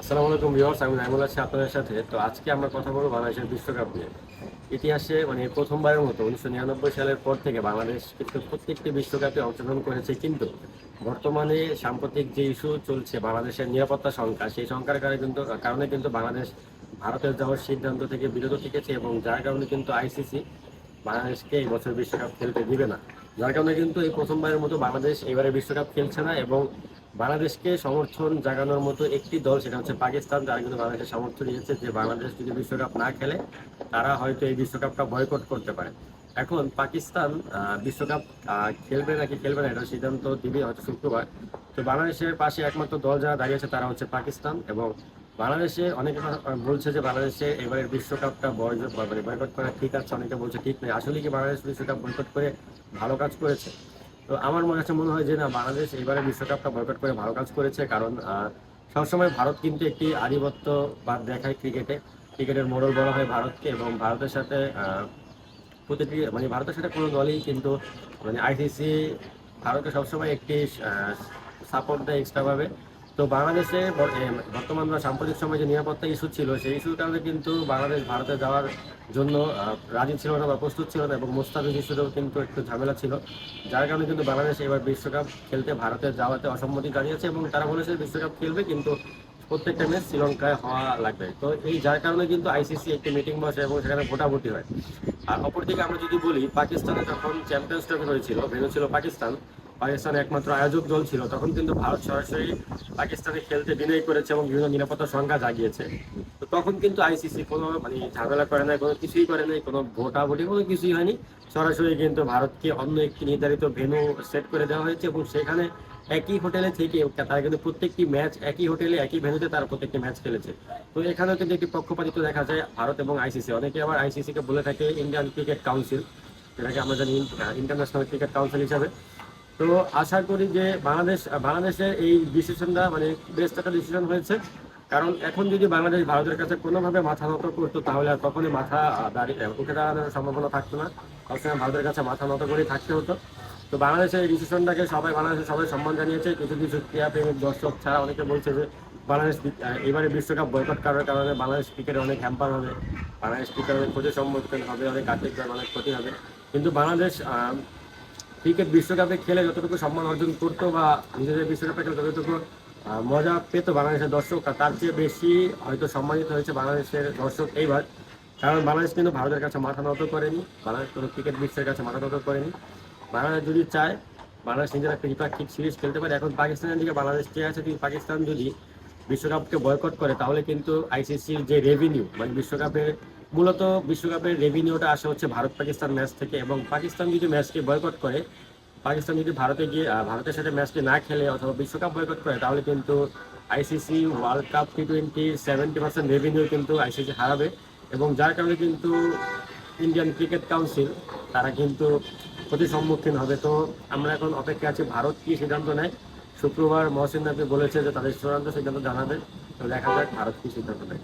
আসসালামু আলাইকুম ভিউয়ার্স, আমি নাইমুল আছি আপনাদের সাথে। তো আজকে আমরা কথা বলবো বাংলাদেশের বিশ্বকাপ নিয়ে। ইতিহাসে প্রথমবারের মতো 1999 সালের পর থেকে বাংলাদেশ কিন্তু প্রত্যেকটি বিশ্বকাপে অংশগ্রহণ করেছে, কিন্তু বর্তমানে সাম্প্রতিক যে ইস্যু চলছে বাংলাদেশের নিরাপত্তা সংখ্যা, সেই সংখ্যার কারণে কিন্তু বাংলাদেশ ভারতের যাওয়ার সিদ্ধান্ত থেকে বিরত থেকেছে, এবং যার কারণে কিন্তু আইসিসি বাংলাদেশকে এই বছর বিশ্বকাপ খেলতে দিবে না। যার কারণে কিন্তু এই প্রথমবারের মতো বাংলাদেশ এবারে বিশ্বকাপ খেলছে না, এবং বাংলাদেশকে সমর্থন জাগানোর মতো একটি দল, সেটা হচ্ছে পাকিস্তান, যারা কিন্তু বাংলাদেশের সমর্থন দিয়েছে যে বাংলাদেশ যদি বিশ্বকাপ না খেলে তারা হয়তো এই বিশ্বকাপটা বয়কট করতে পারে। এখন পাকিস্তান বিশ্বকাপ খেলবে নাকি খেলবে না এটা সিদ্ধান্ত দিবে হয়তো শুক্রবার। তো বাংলাদেশের পাশে একমাত্র দল যারা দাঁড়িয়েছে তারা হচ্ছে পাকিস্তান, এবং বাংলাদেশে অনেকে বলছে যে বাংলাদেশে এবারের বিশ্বকাপটা বয়কট করা ঠিক আছে, অনেকে বলছে ঠিক নেই। আসলে কি বাংলাদেশ বিশ্বকাপ বয়কট করে ভালো কাজ করেছে? তো আমার কাছে মনে হয় যে না, বাংলাদেশ এবারে বিশ্বকাপটা বয়কট করে ভালো কাজ করেছে। কারণ সবসময় ভারত কিন্তু একটি আধিপত্যবাদ দেখায় ক্রিকেটের মোড়ল বলা হয় ভারতকে, এবং ভারতের সাথে ভারতের সাথে কোনো দলই কিন্তু আইসিসি ভারতকে সবসময় একটি সাপোর্ট দেয় এক্সট্রা ভাবে। তো বাংলাদেশে বর্তমান বা সাম্প্রতিক সময়ে যে নিরাপত্তা ইস্যু ছিল, সেই ইস্যুর কারণে কিন্তু বাংলাদেশ ভারতে যাওয়ার জন্য রাজি ছিল না বা প্রস্তুত ছিল না, এবং মোস্তাফিজ ইস্যুতেও কিন্তু একটু ঝামেলা ছিল। যার কারণে কিন্তু বাংলাদেশ এবার বিশ্বকাপ খেলতে ভারতের যাওয়াতে অসম্মতি জানিয়েছে, এবং তারা বলেছে বিশ্বকাপ খেলবে, কিন্তু প্রত্যেকটা ম্যাচ শ্রীলঙ্কায় হওয়া লাগবে। তো যার কারণে কিন্তু আইসিসি একটি মিটিং বসে এবং সেখানে ভোটাভুটি হয়। আর অপরদিকে আমরা যদি বলি, পাকিস্তানে যখন চ্যাম্পিয়ন্স ট্রফি হয়েছিল, ভেন্যু ছিল পাকিস্তান একমাত্র আয়োজক দল ছিল, তখন কিন্তু ভারত সরাসরি পাকিস্তানে খেলতে বিনয় করেছে এবং বিভিন্ন নিরাপত্তা সংখ্যা জাগিয়েছে। তো তখন কিন্তু আইসিসি কোনো ঝামেলা করে নাই, কোনো কিছুই করে নাই, কোনো ভোটাভুটি কোনো কিছুই হয়নি। সরাসরি কিন্তু ভারতকে অন্য একটি নির্ধারিত ভেন্যু সেট করে দেওয়া হয়েছে, এবং সেখানে একই হোটেলে থেকে তারা কিন্তু প্রত্যেকটি ম্যাচ একই হোটেলে একই ভেন্যুতে তারা প্রত্যেকটি ম্যাচ খেলেছে। তো এখানেও কিন্তু একটি পক্ষপাতিত্ব দেখা যায় ভারত এবং আইসিসি। অনেকে আবার আইসিসি কে বলে থাকে ইন্ডিয়ান ক্রিকেট কাউন্সিল, যেটাকে আমরা জানি ইন্টারন্যাশনাল ক্রিকেট কাউন্সিল হিসাবে। তো আশা করি যে বাংলাদেশের এই ডিসিশনটা বেস্ট একটা ডিসিশন হয়েছে। কারণ এখন যদি বাংলাদেশ ভারতের কাছে কোনোভাবে মাথা নত করতো, তাহলে আর কখনোই মাথা উঠে দাঁড়ানোর সম্ভাবনা থাকতো না। সবসময় ভারতের কাছে মাথা নত করেই থাকতে হতো। তো বাংলাদেশের এই ডিসিশনটাকে বাংলাদেশের সবাই সম্মান জানিয়েছে। কিছু কিছু ক্রীড়াপ্রেমিক দর্শক ছাড়া অনেকে বলছে যে বাংলাদেশ এবারে বিশ্বকাপ বয়কট করার কারণে বাংলাদেশ ক্রিকেটে অনেক হ্যাম্পার হবে, বাংলাদেশ ক্রিকেট অনেক ক্ষতির সম্মুখীন হবে, অনেক আর্থিকভাবে অনেক ক্ষতি হবে। কিন্তু বাংলাদেশ ক্রিকেট বিশ্বকাপে খেলে যতটুকু সম্মান অর্জন করতো বা নিজেদের বিশ্বকাপে খেলে যতটুকু মজা পেত বাংলাদেশের দর্শক, তার চেয়ে বেশি হয়তো সম্মানিত হয়েছে বাংলাদেশের দর্শক এইবার। কারণ বাংলাদেশ কিন্তু ভারতের কাছে মাথা নত করেনি, বাংলাদেশ কোনো ক্রিকেট বিশ্বের কাছে মাথা নত করেনি। বাংলাদেশ যদি চায়, বাংলাদেশ নিজেরা ত্রিপাক্ষিক সিরিজ খেলতে পারে। এখন পাকিস্তানের দিকে বাংলাদেশ চেয়ে আছে, কিন্তু পাকিস্তান যদি বিশ্বকাপকে বয়কট করে তাহলে কিন্তু আইসিসির যে রেভিনিউ বিশ্বকাপের রেভিনিউটা আসে হচ্ছে ভারত পাকিস্তান ম্যাচ থেকে, এবং পাকিস্তান যদি ম্যাচকে বয়কট করে, পাকিস্তান যদি ভারতে গিয়ে ভারতের সাথে ম্যাচটি না খেলে অথবা বিশ্বকাপ বয়কট করে, তাহলে কিন্তু ICC world cup T20 70% revenue কিন্তু আইসিসি হারাবে। এবং যার কারণে কিন্তু ইন্ডিয়ান ক্রিকেট কাউন্সিল তারা কিন্তু ক্ষতির সম্মুখীন হবে। তো আমরা এখন অপেক্ষা আছি ভারত কি সিদ্ধান্ত নেয়। শুক্রবার মহসিন নাকভি বলেছে যে তাদের চূড়ান্ত সিদ্ধান্ত জানাবে। তো দেখা যাক ভারত কি সিদ্ধান্ত নেয়।